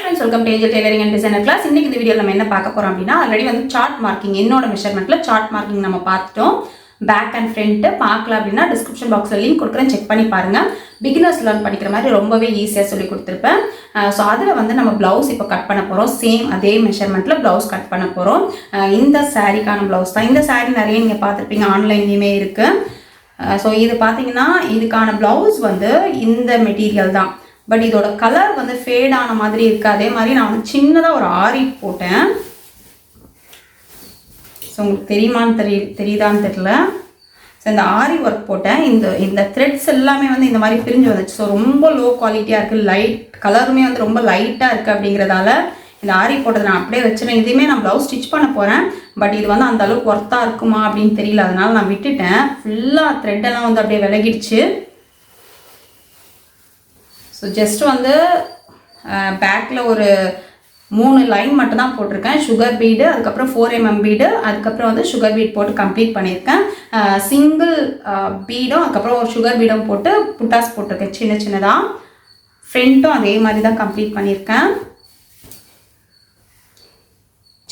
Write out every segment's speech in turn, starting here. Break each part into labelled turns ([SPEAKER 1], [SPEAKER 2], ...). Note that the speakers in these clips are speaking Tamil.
[SPEAKER 1] friends, welcome to Angel Tailoring and Designer class. இன்னைக்கு இந்த வீடியோல நம்ம என்ன பார்க்க போறோம் அப்படினா ஆல்ரெடி வந்து சார்ட் மார்க்கிங் என்னோட மெஷர்மென்ட்ல சார்ட் மார்க்கிங் நம்ம பார்த்துட்டோம். பேக் அண்ட் ஃப்ரண்ட் பார்க்கல அப்படினா டிஸ்கிரிப்ஷன் பாக்ஸ்ல லிங்க் கொடுக்குறேன், செக் பண்ணி பாருங்க. பிகினர்ஸ் லேர்ன் பண்ணிக்கிற மாதிரி ரொம்பவே ஈஸியா சொல்லி கொடுத்திருப்பேன். சோ அதுல வந்து நம்ம ப்ளவுஸ் இப்போ கட் பண்ண போறோம். சேம் அதே மெஷர்மென்ட்ல ப்ளவுஸ் கட் பண்ண போறோம். இந்த சாரிக்கான ப்ளவுஸ் தான். இந்த சாரி நிறைய நீங்க பார்த்திருப்பீங்க, ஆன்லைன்லயுமே இருக்கு. சோ இது பாத்தீங்கன்னா இதுக்கான ப்ளவுஸ் வந்து இந்த மெட்டீரியல் தான். பட் இதோட கலர் வந்து ஃபேட் ஆன மாதிரி இருக்கு. அதே மாதிரி நான் வந்து சின்னதாக ஒரு ஆரி போட்டேன். ஸோ உங்களுக்கு தெரியுதான்னு தெரியல. ஸோ இந்த ஆரி ஒர்க் போட்டேன். இந்த த்ரெட்ஸ் எல்லாமே வந்து இந்த மாதிரி பிரிஞ்சு வந்துச்சு. ஸோ ரொம்ப லோ குவாலிட்டியாக இருக்குது. லைட் கலருமே வந்து ரொம்ப லைட்டாக இருக்குது. அப்படிங்கிறதால இந்த ஆரி போட்டதை நான் அப்படியே வச்சுருவேன். இதுவுமே நான் ப்ளவுஸ் ஸ்டிச் பண்ண போகிறேன். பட் இது வந்து அந்த அளவுக்கு ஒர்த்தாக இருக்குமா அப்படின்னு தெரியல. அதனால நான் விட்டுட்டேன். ஃபுல்லாக த்ரெட்டெல்லாம் வந்து அப்படியே விலகிடுச்சு. ஸோ ஜஸ்ட் வந்து பேக்கில் ஒரு 3 லைன் மட்டும் தான் போட்டிருக்கேன். சுகர் பீடு, அதுக்கப்புறம் 4mm பீடு, அதுக்கப்புறம் வந்து சுகர் பீட் போட்டு கம்ப்ளீட் பண்ணியிருக்கேன். சிங்கிள் பீடும் அதுக்கப்புறம் ஒரு சுகர் பீடும் போட்டு புட்டாஸ் போட்டிருக்கேன் சின்ன சின்னதாக. ஃப்ரண்ட்டும் அதே மாதிரி தான் கம்ப்ளீட் பண்ணியிருக்கேன்.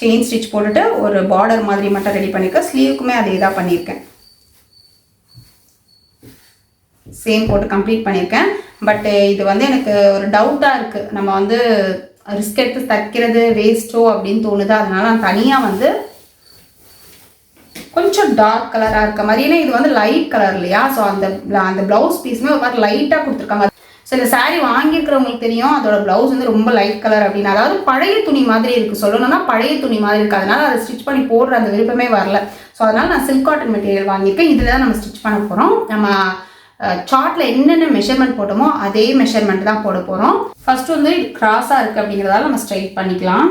[SPEAKER 1] செயின் ஸ்டிச் போட்டுட்டு ஒரு பார்டர் மாதிரி மட்டும் ரெடி பண்ணியிருக்கேன். ஸ்லீவுக்குமே அதே தான் பண்ணியிருக்கேன். சேம் போட்டு கம்ப்ளீட் பண்ணியிருக்கேன். பட் இது வந்து எனக்கு ஒரு டவுட்டாக இருக்குது. நம்ம வந்து ரிஸ்க் எடுத்து தைக்கிறது வேஸ்ட்டோ அப்படின்னு தோணுது. அதனால நான் தனியாக வந்து கொஞ்சம் டார்க் கலராக இருக்க மாதிரி, ஏன்னா இது வந்து லைட் கலர் இல்லையா. ஸோ அந்த ப்ளவுஸ் பீஸுமே ஒரு மாதிரி லைட்டாக கொடுத்துருக்காங்க. ஸோ இந்த சாரீ வாங்கியிருக்கிறவங்களுக்கு தெரியும் அதோட ப்ளவுஸ் வந்து ரொம்ப லைட் கலர் அப்படின்னு. அதாவது பழைய துணி மாதிரி இருக்குது. சொல்லணும்னா பழைய துணி மாதிரி இருக்குது. அதனால அதை ஸ்டிச் பண்ணி போடுற அந்த விருப்பமே வரல. ஸோ அதனால் நான் சில்க் காட்டன் மெட்டீரியல் வாங்கியிருக்கேன். இதில் தான் நம்ம ஸ்டிச் பண்ண போகிறோம். நம்ம சார்ட்டில் என்னென்ன மெஷர்மெண்ட் போட்டோமோ அதே மெஷர்மெண்ட் தான் போட போகிறோம். ஃபர்ஸ்ட் வந்து கிராஸாக இருக்குது அப்படிங்கிறதால நம்ம ஸ்ட்ரைட் பண்ணிக்கலாம்.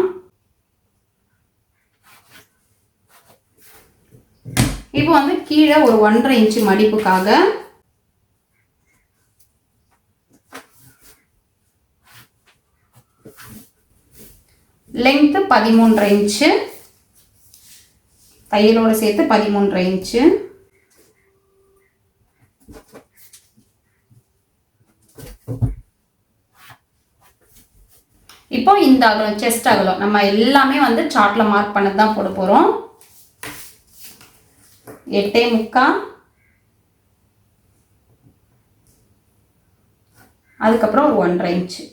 [SPEAKER 1] இப்போ வந்து கீழே ஒரு 1.5 இன்ச்சு மடிப்புக்காக லெங்க்த்து 13.5 இன்ச்சு, தையலோடு சேர்த்து 13.5 இன்ச்சு. இப்போ இந்த அகலம் செஸ்ட் அகலம் நம்ம எல்லாமே வந்து சார்ட்ல மார்க் பண்ணது தான் போட போறோம். 8.75, அதுக்கப்புறம் ஒரு 1.5 இன்ச்சு.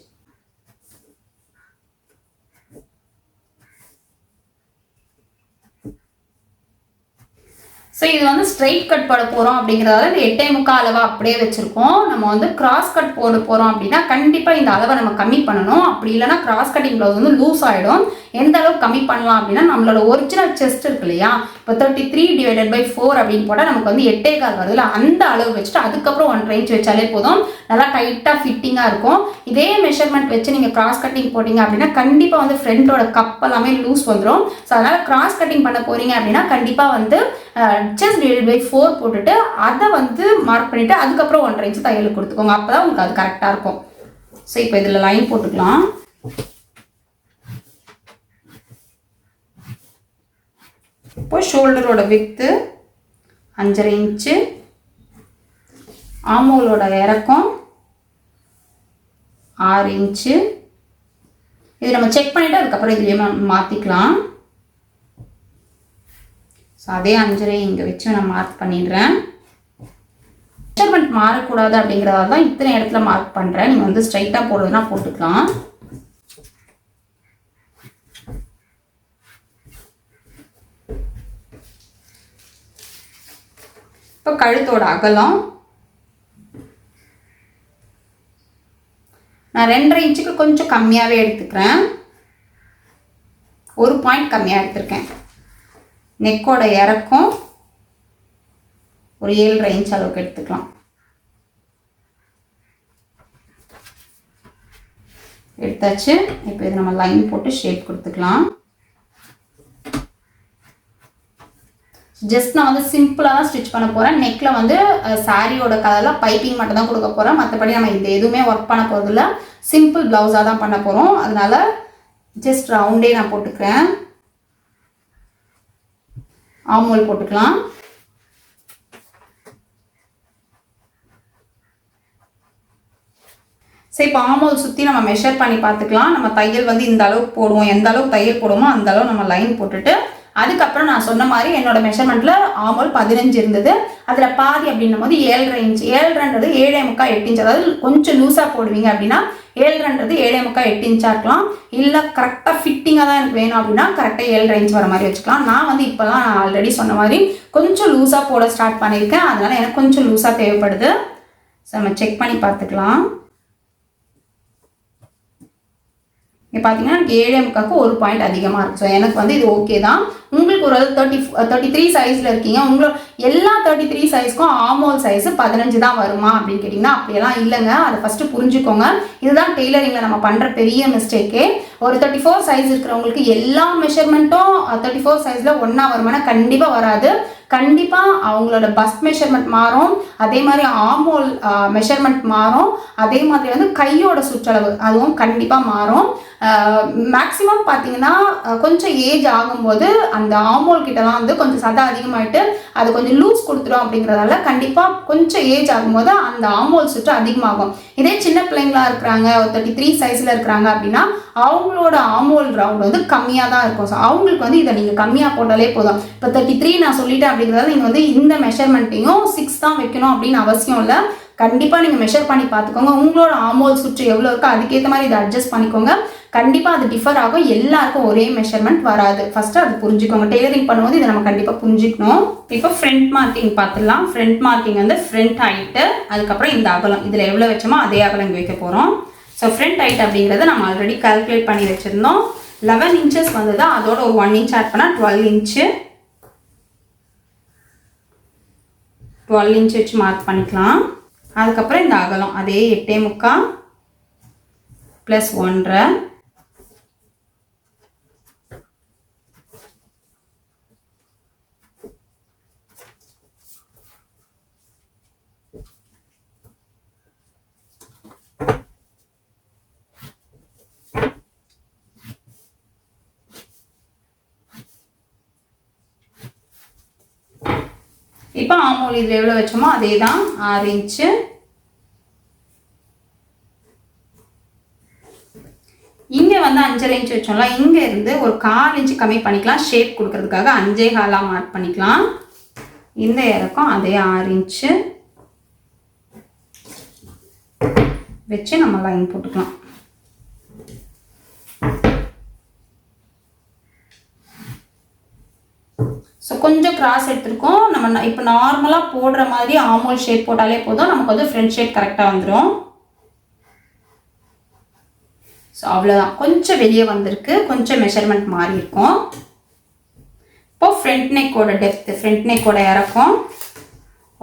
[SPEAKER 1] ஸோ இது வந்து ஸ்ட்ரைட் கட் போட போகிறோம் அப்படிங்கிறதால இந்த 8.75 அளவை அப்படியே வச்சுருக்கோம். நம்ம வந்து கிராஸ் கட் போட போகிறோம் அப்படின்னா கண்டிப்பாக இந்த அளவை நம்ம கம்மி பண்ணணும். அப்படி இல்லைனா கிராஸ் கட்டிங் ப்ளவுஸ் வந்து லூஸ் ஆகிடும். எந்த அளவுக்கு கம்மி பண்ணலாம் அப்படின்னா நம்மளோட ஒரிஜினல் செஸ்ட் இருக்கு இல்லையா, இப்போ 33/4 அப்படின்னு போட்டால் நமக்கு வந்து 8.25 வருதுல்ல, அந்த அளவு வச்சுட்டு அதுக்கப்புறம் 1.5 இன்ச் வச்சாலே போதும். நல்லா டைட்டாக ஃபிட்டிங்காக இருக்கும். இதே மெஷர்மெண்ட் வச்சு நீங்கள் கிராஸ் கட்டிங் போட்டிங்க அப்படின்னா கண்டிப்பாக வந்து ஃப்ரண்ட்டோட கப் எல்லாமே லூஸ் வந்துடும். ஸோ அதனால் கிராஸ் கட்டிங் பண்ண போகிறீங்க அப்படின்னா கண்டிப்பாக வந்து செஸ்ட் /4 போட்டுட்டு அதை வந்து மார்க் பண்ணிவிட்டு அதுக்கப்புறம் 1.5 இன்ச் தையலுக்கு கொடுத்துக்கோங்க. அப்போ தான் உங்களுக்கு அது கரெக்டாக இருக்கும். ஸோ இப்போ இதில் லைன் போட்டுக்கலாம். இப்போ ஷோல்டரோட வித்து 5.5 இன்ச்சு, ஆமோலோட இறக்கம் 6 இன்ச்சு. இது நம்ம செக் பண்ணிவிட்டு அதுக்கப்புறம் இதுலேயே மாற்றிக்கலாம். ஸோ அதே 5.5 இங்கே வச்சு நான் மார்க் பண்ணிடுறேன். மெஷர்மெண்ட் மாறக்கூடாது அப்படிங்கிறதால தான் இத்தனை இடத்துல மார்க் பண்ணுறேன். நீங்கள் வந்து ஸ்ட்ரைட்டாக போடுறதுனா போட்டுக்கலாம். இப்போ கழுத்தோட அகலம் நான் 2.5 இன்ச்சுக்கு கொஞ்சம் கம்மியாகவே எடுத்துக்கிறேன். 1 பாயிண்ட் கம்மியாக எடுத்திருக்கேன். நெக்கோட இறக்கம் ஒரு 7.5 இன்ச் அளவுக்கு எடுத்துக்கலாம். எடுத்தாச்சு. இப்போ இது நம்ம லைன் போட்டு ஷேப் கொடுத்துக்கலாம். ஜஸ்ட் நான் வந்து சிம்பிளாக தான் ஸ்டிச் பண்ண போகிறேன். நெக்கில் வந்து சாரியோட கலரில் பைப்பிங் மட்டும் தான் கொடுக்க போகிறேன். மற்றபடி நம்ம இது எதுவுமே ஒர்க் பண்ண போகிறதில்ல. சிம்பிள் ப்ளவுஸாக தான் பண்ண போகிறோம். அதனால ஜஸ்ட் ரவுண்டே நான் போட்டுக்கிறேன். ஆமோல் போட்டுக்கலாம். சரி, இப்போ ஆமோல் சுற்றி நம்ம மெஷர் பண்ணி பார்த்துக்கலாம். நம்ம தையல் வந்து இந்த அளவுக்கு போடுவோம், எந்த அளவுக்கு தையல் போடுவோமோ அந்த அளவு நம்ம லைன் போட்டுட்டு, அதுக்கப்புறம் நான் சொன்ன மாதிரி என்னோட மெஷர்மெண்ட்டில் ஆமோல் 15 இருந்தது. அதில் பாதி அப்படின்னும் போது 7.5 இன்ச். 7.5ன்றது 7.75 8 இன்ச். அதாவது கொஞ்சம் லூஸாக போடுவீங்க அப்படின்னா 7.5ன்றது 7.75 8 இன்ச்சாக இருக்கலாம். இல்லை கரெக்டாக ஃபிட்டிங்காக தான் எனக்கு வேணும் அப்படின்னா கரெக்டாக 7.5 இன்ச் வர மாதிரி வச்சுக்கலாம். நான் வந்து இப்போலாம் நான் ஆல்ரெடி சொன்ன மாதிரி கொஞ்சம் லூஸாக போட ஸ்டார்ட் பண்ணியிருக்கேன். அதனால் எனக்கு கொஞ்சம் லூஸாக தேவைப்படுது. ஸோ நம்ம செக் பண்ணி பார்த்துக்கலாம். இங்கே பார்த்தீங்கன்னா எனக்கு 7.75க்கு ஒரு பாயிண்ட் அதிகமாக இருக்குது. ஸோ எனக்கு வந்து இது ஓகே தான். உங்களுக்கு ஒரு 33 சைஸில் இருக்கீங்க, உங்களோட எல்லா 33 சைஸ்க்கும் ஆமோல் சைஸு 15 தான் வருமா அப்படின்னு கேட்டிங்கன்னா அப்படியெல்லாம் இல்லைங்க. அதை ஃபஸ்ட்டு புரிஞ்சுக்கோங்க. இதுதான் டெய்லரிங்கில் நம்ம பண்ணுற பெரிய மிஸ்டேக்கே. ஒரு 34 சைஸ் இருக்கிறவங்களுக்கு எல்லா மெஷர்மெண்ட்டும் 34 சைஸில் ஒன்றா வருமானா கண்டிப்பாக வராது. கண்டிப்பாக அவங்களோட பஸ்ட் மெஷர்மெண்ட் மாறும், அதே மாதிரி ஆமோல் மெஷர்மெண்ட் மாறும், அதே மாதிரி வந்து கையோட சுற்றளவு அதுவும் கண்டிப்பாக மாறும். மேக்ஸிமம் பார்த்தீங்கன்னா கொஞ்சம் ஏஜ் ஆகும்போது அந்த ஆமோல் கிட்டலாம் வந்து கொஞ்சம் சதை அதிகமாகிட்டு அது கொஞ்சம் லூஸ் கொடுத்துரும். அப்படிங்கிறதால கண்டிப்பாக கொஞ்சம் ஏஜ் ஆகும்போது அந்த ஆமோல் சுற்று அதிகமாகும். இதே சின்ன பிள்ளைங்களா இருக்கிறாங்க, ஒரு 33 சைஸில் இருக்கிறாங்க அப்படின்னா அவங்களோட ஆமோல் ரவுண்ட் வந்து கம்மியாக தான் இருக்கும். ஸோ அவங்களுக்கு வந்து இதை நீங்கள் கம்மியாக போட்டாலே போதும். இப்போ 33 நான் சொல்லிட்டேன் அப்படிங்கிறதால நீங்கள் வந்து இந்த மெஷர்மெண்ட்டையும் 6 தான் வைக்கணும் அப்படின்னு அவசியம் இல்லை. கண்டிப்பாக நீங்கள் மெஷர் பண்ணி பார்த்துக்கோங்க. உங்களோட ஆமோல் சுற்று எவ்வளோ இருக்கோ அதுக்கேற்ற மாதிரி இதை அட்ஜஸ்ட் பண்ணிக்கோங்க. கண்டிப்பாக அது டிஃபர் ஆகும். எல்லாருக்கும் ஒரே மெஷர்மெண்ட் வராது. ஃபஸ்ட்டு அது புரிஞ்சுக்கோங்க. டெய்லரிங் பண்ணும்போது இதை நம்ம கண்டிப்பாக புரிஞ்சுக்கணும். இப்போ ஃப்ரண்ட் மார்க்கிங் பார்த்துடலாம். ஃப்ரண்ட் மார்க்கிங் வந்து ஃப்ரண்ட் ஹைட்டு, அதுக்கப்புறம் இந்த அகலம், இதில் எவ்வளோ வச்சோமோ அதே அகலம் இங்கே வைக்க போகிறோம். ஸோ ஃப்ரண்ட் ஹைட் அப்படிங்கிறத நம்ம ஆல்ரெடி கால்குலேட் பண்ணி வச்சுருந்தோம். 11 இன்ச்சஸ் வந்தது, அதோட ஒரு 1 இன்ச் ஆட் பண்ணால் 12 இன்ச்சு. 12 இன்ச் வச்சு மார்க் பண்ணிக்கலாம். அதுக்கப்புறம் இந்த அகலம் அதே 8.75 ப்ளஸ் 1.5. இப்போ ஆமோல் இதில் எவ்வளோ வச்சோமோ அதே தான் 6 இன்ச்சு. இங்கே வந்து 5.5 இன்ச் வச்சோம்ல, இங்கே இருந்து ஒரு 1/4 இன்ச்சு கம்மி பண்ணிக்கலாம். ஷேப் கொடுக்கறதுக்காக 5.25 மார்க் பண்ணிக்கலாம். இந்த இறக்கம் அதே 6 இன்ச்சு வச்சு நம்ம லைன் போட்டுக்கலாம். ஸோ கொஞ்சம் கிராஸ் எடுத்துருக்கோம். நம்ம இப்போ நார்மலாக போடுற மாதிரி ஆமோல் ஷேப் போட்டாலே போதும், நமக்கு வந்து ஃப்ரண்ட் ஷேப் கரெக்டாக வந்துடும். ஸோ அவ்வளோதான். கொஞ்சம் வெளியே வந்திருக்கு, கொஞ்சம் மெஷர்மெண்ட் மாறி இருக்கும். இப்போது ஃப்ரண்ட் நெக்கோட டெப்த்து, ஃப்ரண்ட் நெக்கோட இறக்கம்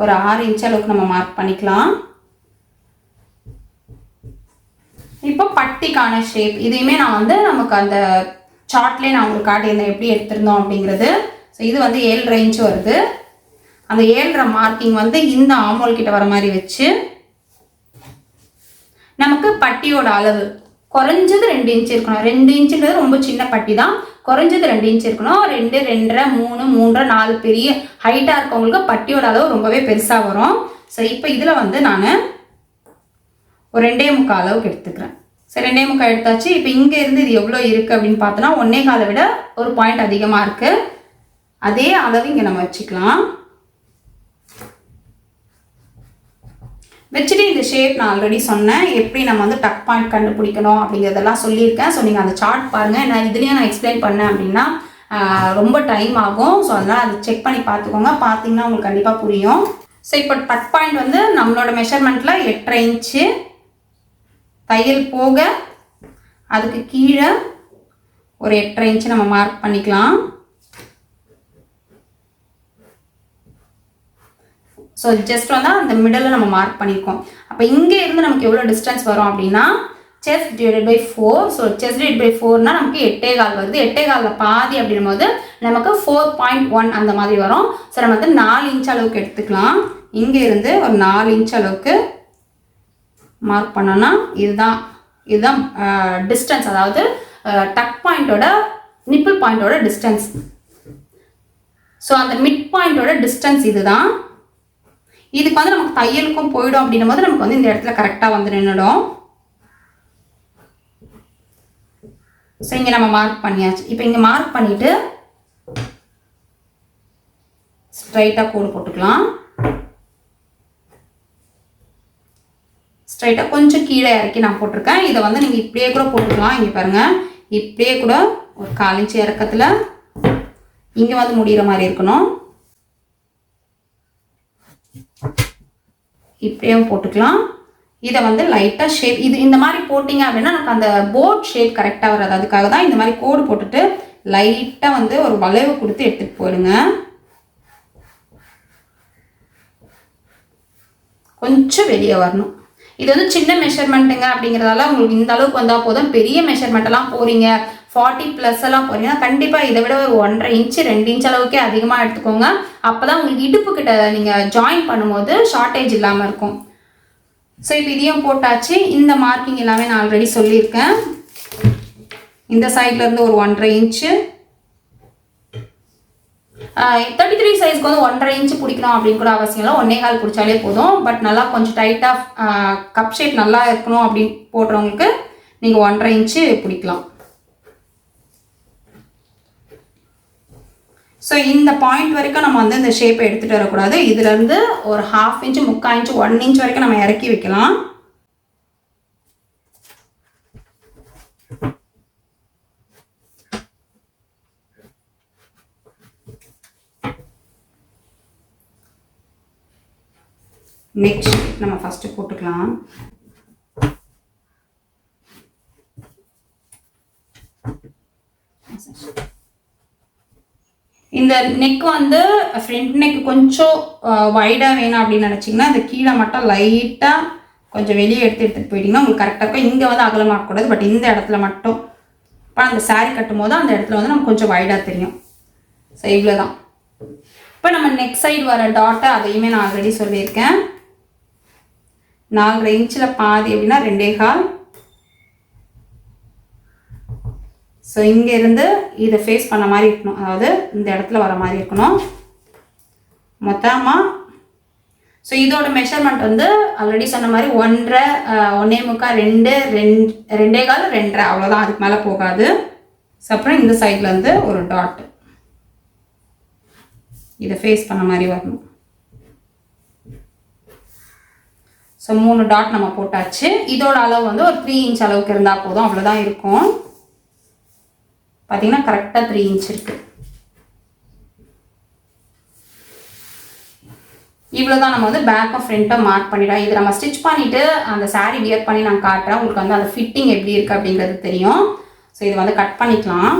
[SPEAKER 1] ஒரு 6 இன்ச் அளவுக்கு நம்ம மார்க் பண்ணிக்கலாம். இப்போ பட்டிக்கான ஷேப் இதையுமே நான் வந்து நமக்கு அந்த சார்ட்லேயே நான் உங்களுக்கு காட்டியிருந்தேன் எப்படி எடுத்திருந்தோம் அப்படிங்கிறது. ஸோ இது வந்து 7.5 இன்ச் வருது. அந்த 7.5 மார்க்கிங் வந்து இந்த ஆமோல் கிட்ட வர மாதிரி வச்சு நமக்கு பட்டியோட அளவு குறைஞ்சது 2 இன்ச் இருக்கணும். 2 இன்ச்சுன்றது ரொம்ப சின்ன பட்டி தான். குறைஞ்சது 2 இன்ச் இருக்கணும். 2, 2.5, 3, 3, 4 பெரிய ஹைட்டாக இருக்கவங்களுக்கு பட்டியோட அளவு ரொம்பவே பெருசாக வரும். ஸோ இப்போ இதில் வந்து நான் ஒரு 2.25 அளவுக்கு எடுத்துக்கிறேன். சரி, 2.25 எடுத்தாச்சு. இப்போ இங்கே இருந்து இது எவ்வளோ இருக்குது அப்படின்னு பார்த்தோன்னா 1.25 விட ஒரு பாயிண்ட் அதிகமாக இருக்குது. அதே அளவு இங்கே நம்ம வச்சுக்கலாம். வச்சுட்டு இந்த ஷேப் நான் ஆல்ரெடி சொன்னேன் எப்படி நம்ம வந்து டக் பாயிண்ட் கண்டுபிடிக்கணும் அப்படிங்கிறதெல்லாம் சொல்லியிருக்கேன். ஸோ நீங்கள் அந்த சார்ட் பாருங்கள். நான் இதுலேயும் நான் எக்ஸ்பிளைன் பண்ணேன் அப்படின்னா ரொம்ப டைம் ஆகும். ஸோ அதனால் அதை செக் பண்ணி பார்த்துக்கோங்க. பார்த்தீங்கன்னா உங்களுக்கு கண்டிப்பாக புரியும். ஸோ இப்போ டக் பாயிண்ட் வந்து நம்மளோட மெஷர்மெண்ட்டில் 8.5 இன்ச்சு தையல் போக அதுக்கு கீழே ஒரு 8.5 இன்ச்சு நம்ம மார்க் பண்ணிக்கலாம். ஸோ ஜஸ்ட் வந்து அந்த மிடில் நம்ம மார்க் பண்ணியிருக்கோம். அப்போ இங்கே இருந்து நமக்கு எவ்வளோ டிஸ்டன்ஸ் வரும் அப்படின்னா chest divided by 4. So chest divide by 4னா நமக்கு 8.25 வருது. 8.25 பாதி அப்படின்னும் போது நமக்கு 4.1 அந்த மாதிரி வரும். ஸோ நம்ம வந்து 4 இன்ச் அளவுக்கு எடுத்துக்கலாம். இங்கே இருந்து ஒரு 4 இன்ச் அளவுக்கு மார்க் பண்ணோன்னா இதுதான் டிஸ்டன்ஸ், அதாவது டக் பாயிண்டோட நிப்பிள் பாயிண்டோட டிஸ்டன்ஸ். ஸோ அந்த மிட் பாயிண்டோட டிஸ்டன்ஸ் இதுதான். இதுக்கு வந்து நமக்கு தையலுக்கும் போயிடும் அப்படின்னும் போது நமக்கு வந்து இந்த இடத்துல கரெக்டாக வந்து நின்றுடும். ஸோ இங்கே நம்ம மார்க் பண்ணியாச்சு. இப்போ இங்கே மார்க் பண்ணிவிட்டு ஸ்ட்ரைட்டாக கோடு போட்டுக்கலாம். ஸ்ட்ரைட்டாக கொஞ்சம் கீழே இறக்கி நான் போட்டிருக்கேன். இதை வந்து நீங்கள் இப்படியே கூட போட்டுக்கலாம். இங்கே பாருங்கள், இப்படியே கூட ஒரு 1/4 இன்ச்சு இறக்கத்தில் இங்கே வந்து முடிகிற மாதிரி இருக்கணும். இப்படியும் போட்டுக்கலாம். இதை வந்து லைட்டாக ஷேப் இது இந்த மாதிரி போட்டிங்க அப்படின்னா நமக்கு அந்த போர்ட் ஷேப் கரெக்டாக வராது. அதுக்காக தான் இந்த மாதிரி கோடு போட்டுட்டு லைட்டாக வந்து ஒரு வளைவு கொடுத்து எடுத்துகிட்டு போடுங்க. கொஞ்சம் வெளியே வரணும். இது வந்து சின்ன மெஷர்மெண்ட்டுங்க அப்படிங்கிறதால உங்களுக்கு இந்த அளவுக்கு வந்தால் போதும். பெரிய மெஷர்மெண்ட்டெல்லாம் போகிறீங்க 40+ எல்லாம் போகிறீங்கன்னா கண்டிப்பாக இதை விட ஒரு 1.5 இன்ச்சு 2 இன்ச் அளவுக்கே அதிகமாக எடுத்துக்கோங்க. அப்போ தான் உங்களுக்கு இடுப்பு கிட்ட நீங்கள் ஜாயின் பண்ணும்போது ஷார்ட்டேஜ் இல்லாமல் இருக்கும். ஸோ இப்போ இதையும் போட்டாச்சு. இந்த மார்க்கிங் எல்லாமே நான் ஆல்ரெடி சொல்லியிருக்கேன். இந்த சைட்லேருந்து ஒரு 1.5 இன்ச்சு 33 சைஸ்க்கு வந்து 1.5 இன்ச்சு பிடிக்கணும் அப்படின்னு கூட அவசியம் இல்லை. 1.25 பிடிச்சாலே போதும். பட் நல்லா கொஞ்சம் டைட்டாக கப் ஷேப் நல்லா இருக்கணும் அப்படின்னு போடுறவங்களுக்கு நீங்கள் 1.5 இன்ச்சு பிடிக்கலாம். ஸோ இந்த பாயிண்ட் வரைக்கும் நம்ம வந்து இந்த ஷேப்பை எடுத்துகிட்டு வரக்கூடாது. இதுலேருந்து ஒரு 1/2 இன்ச்சு 3/4 இன்ச்சு 1 இன்ச் வரைக்கும் நம்ம இறக்கி வைக்கலாம். நெக்ஸ்ட் நம்ம ஃபஸ்ட்டு போட்டுக்கலாம். இந்த நெக் வந்து ஃப்ரண்ட் நெக் கொஞ்சம் வைடாக வேணும் அப்படின்னு நினச்சிங்கன்னா இந்த கீழே மட்டும் லைட்டாக கொஞ்சம் வெளியே எடுத்துகிட்டு போயிட்டீங்கன்னா உங்களுக்கு கரெக்டாக இருக்கும். இங்கே வந்து அகலமாக்கக்கூடாது. பட் இந்த இடத்துல மட்டும் இப்போ அந்த சாரீ கட்டும் போது அந்த இடத்துல வந்து நமக்கு கொஞ்சம் வைடாக தெரியும். ஸோ இவ்வளோ தான். இப்போ நம்ம நெக் சைடு வர டாட்டை அதையுமே நான் ஆல்ரெடி சொல்லியிருக்கேன். 4.5 இன்ச்சில் பாதி அப்படின்னா 2.25. ஸோ இங்கேருந்து இதை ஃபேஸ் பண்ண மாதிரி இருக்கணும். அதாவது இந்த இடத்துல வர மாதிரி இருக்கணும் மொத்தமாக. ஸோ இதோட மெஷர்மெண்ட் வந்து ஆல்ரெடி சொன்ன மாதிரி 1.5 1.25 2 2.25 அவ்வளோதான். அதுக்கு மேலே போகாது. ஸோ அப்புறம் இந்த சைட்லேருந்து ஒரு டாட் இதை ஃபேஸ் பண்ண மாதிரி வரணும். ஸோ 3 டாட் நம்ம போட்டாச்சு. இதோட அளவு வந்து ஒரு 3 இன்ச் அளவுக்கு இருந்தால் போதும். அவ்வளோதான் இருக்கும். பார்த்தீங்கன்னா கரெக்டாக 3 இன்ச் இருக்குது. இவ்வளோ தான். நம்ம வந்து பேக்கும் ஃப்ரண்ட்டை மார்க் பண்ணிடலாம். இது நம்ம ஸ்டிச் பண்ணிவிட்டு அந்த சாரீ வியர் பண்ணி நான் காட்டுறேன். உங்களுக்கு வந்து அந்த ஃபிட்டிங் எப்படி இருக்குது அப்படிங்கிறது தெரியும். ஸோ இதை வந்து கட் பண்ணிக்கலாம்.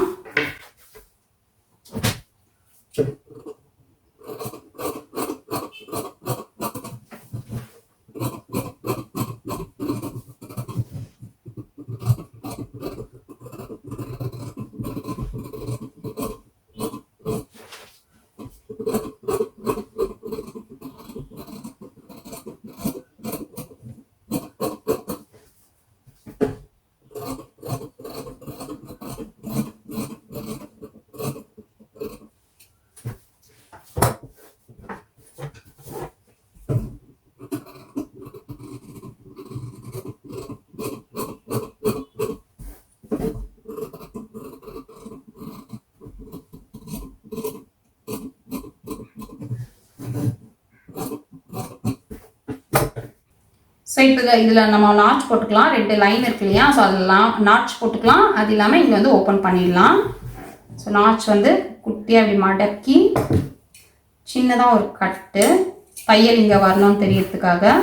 [SPEAKER 1] ஸோ இப்போ இதில் நம்ம நாட்ச் போட்டுக்கலாம். 2 லைன் இருக்கு இல்லையா? ஸோ அதெல்லாம் நாட்ச் போட்டுக்கலாம். அது இல்லாமல் இங்கே வந்து ஓப்பன் பண்ணிடலாம். ஸோ நாட்ச் வந்து குட்டியாக அப்படி மடக்கி சின்னதாக ஒரு கட்டு தையல் இங்கே வரணும்னு தெரியறதுக்காக.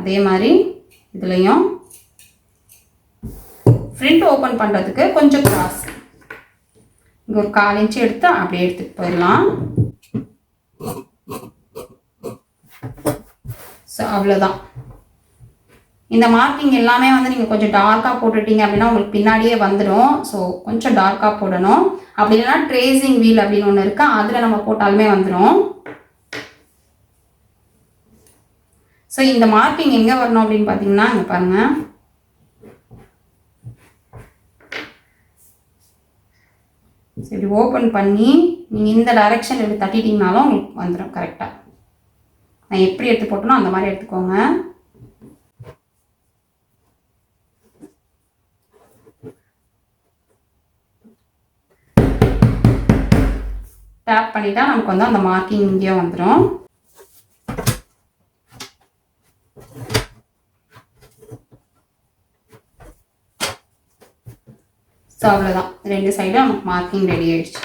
[SPEAKER 1] அதே மாதிரி இதுலேயும் ஃப்ரண்ட் ஓப்பன் பண்ணுறதுக்கு கொஞ்சம் கிராஸ் இங்கே ஒரு 1/4 இன்ச்சு எடுத்து அப்படியே எடுத்துகிட்டு போயிடலாம். ஸோ அவ்வளோதான். இந்த மார்க்கிங் எல்லாமே வந்து நீங்கள் கொஞ்சம் டார்க்காக போட்டுட்டீங்க அப்படின்னா உங்களுக்கு பின்னாடியே வந்துடும். ஸோ கொஞ்சம் டார்க்காக போடணும். அப்படி இல்லைன்னா ட்ரேசிங் வீல் அப்படின்னு ஒன்று இருக்கு, அதில் நம்ம போட்டாலுமே வந்துடும். ஸோ இந்த மார்க்கிங் எங்கே வரணும் அப்படின்னு பார்த்தீங்கன்னா இங்கே பாருங்கள். சரி, ஓப்பன் பண்ணி நீங்கள் இந்த டைரெக்ஷன் எப்படி தட்டிட்டிங்கனாலும் உங்களுக்கு வந்துடும் கரெக்டாக. நான் எப்படி எடுத்து போட்டனோ அந்த மாதிரி எடுத்துக்கோங்க. டேப் பண்ணிட்டா நமக்கு வந்து அந்த மார்க்கிங் இங்கே வந்துடும். ஸோ அவ்வளோதான், 2 சைடும் நமக்கு மார்க்கிங் ரெடி ஆயிடுச்சு.